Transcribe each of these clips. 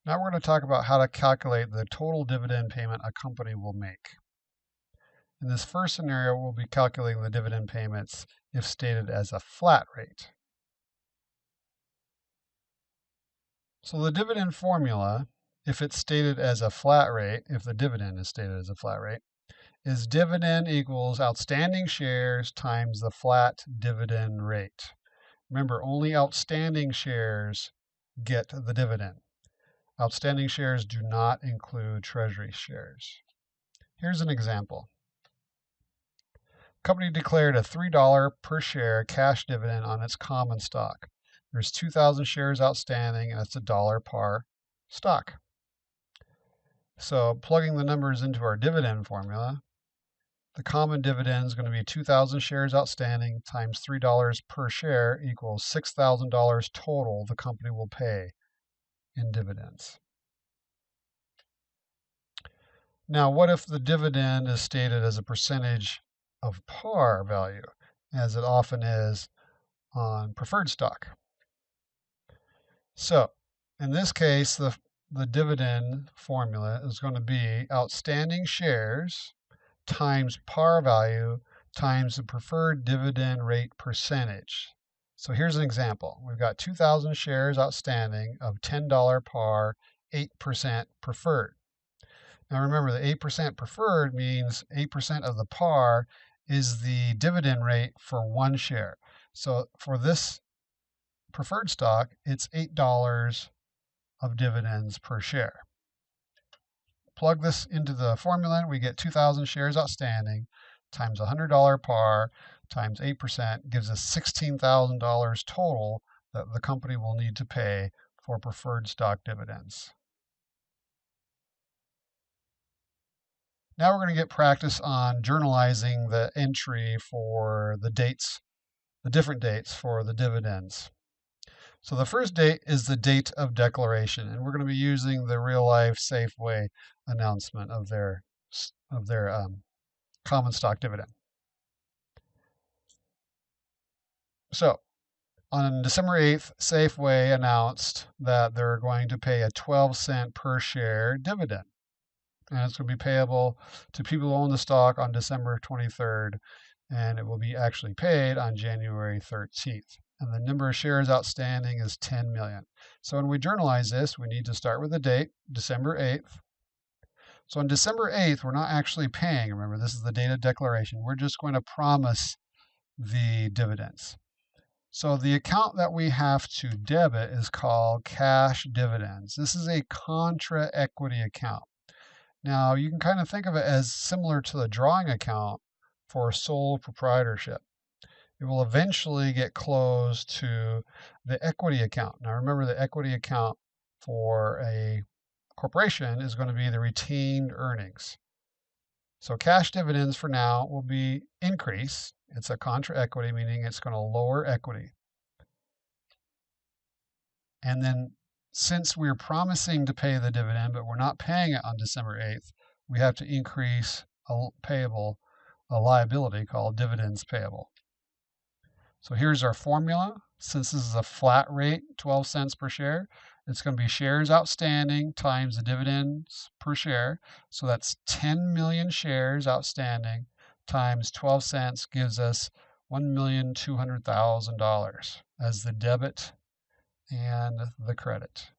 Now we're going to talk about how to calculate the total dividend payment a company will make. In this first scenario, we'll be calculating the dividend payments if stated as a flat rate. So the dividend formula, if it's stated as a flat rate, if the dividend is stated as a flat rate, is dividend equals outstanding shares times the flat dividend rate. Remember, only outstanding shares get the dividend. Outstanding shares do not include treasury shares. Here's an example. Company declared a $3 per share cash dividend on its common stock. There's 2,000 shares outstanding and it's $1 par stock. So plugging the numbers into our dividend formula, the common dividend is going to be 2,000 shares outstanding times $3 per share equals $6,000 total the company will pay in dividends. Now, what if the dividend is stated as a percentage of par value, as it often is on preferred stock? So, in this case, the dividend formula is going to be outstanding shares times par value times the preferred dividend rate percentage. So here's an example. We've got 2,000 shares outstanding of $10 par, 8% preferred. Now remember, the 8% preferred means 8% of the par is the dividend rate for one share. So for this preferred stock, it's $8 of dividends per share. Plug this into the formula, and we get 2,000 shares outstanding times $100 par times 8% gives us $16,000 total that the company will need to pay for preferred stock dividends. Now we're going to get practice on journalizing the entry for the dates, the different dates for the dividends. So the first date is the date of declaration, and we're going to be using the real life Safeway announcement of their common stock dividend. So on December 8th, Safeway announced that they're going to pay a 12-cent per share dividend. And it's going to be payable to people who own the stock on December 23rd, and it will be actually paid on January 13th. And the number of shares outstanding is 10 million. So when we journalize this, we need to start with the date, December 8th. So on December 8th, we're not actually paying. Remember, this is the date of declaration. We're just going to promise the dividends. So the account that we have to debit is called cash dividends. This is a contra equity account. Now, you can kind of think of it as similar to the drawing account for sole proprietorship. It will eventually get closed to the equity account. Now, remember, the equity account for a corporation is going to be the retained earnings. So cash dividends for now will be increase. It's a contra equity, meaning it's going to lower equity. And then since we're promising to pay the dividend, but we're not paying it on December 8th, we have to increase a liability called dividends payable. So here's our formula. Since this is a flat rate, 12 cents per share, it's going to be shares outstanding times the dividends per share. So that's 10 million shares outstanding times 12 cents gives us $1,200,000 as the debit and the credit.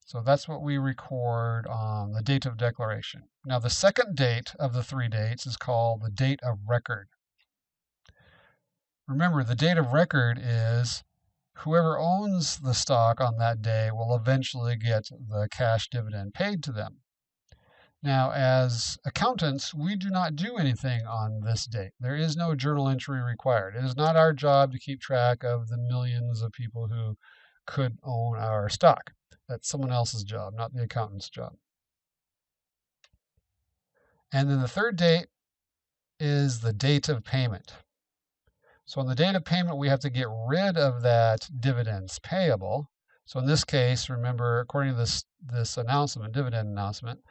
So that's what we record on the date of declaration. Now the second date of the three dates is called the date of record. Remember, the date of record is whoever owns the stock on that day will eventually get the cash dividend paid to them. Now, as accountants, we do not do anything on this date. There is no journal entry required. It is not our job to keep track of the millions of people who could own our stock. That's someone else's job, not the accountant's job. And then the third date is the date of payment. So on the date of payment, we have to get rid of that dividends payable. So in this case, remember, according to this announcement, dividend announcement,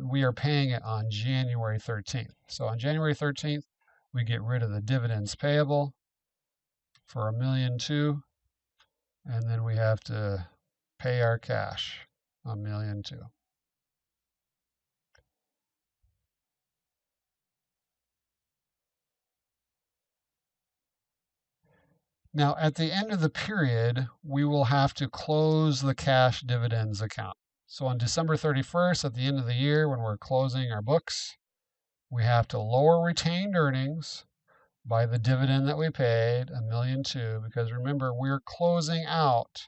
we are paying it on January 13th. So on January 13th, we get rid of the dividends payable for $1,200,000, And then we have to pay our cash, $1.2 million. Now, at the end of the period, we will have to close the cash dividends account. So on December 31st, at the end of the year, when we're closing our books, we have to lower retained earnings by the dividend that we paid, $1.2 million, because remember, we're closing out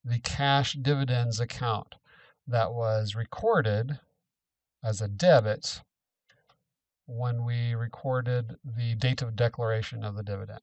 the cash dividends account that was recorded as a debit when we recorded the date of declaration of the dividend.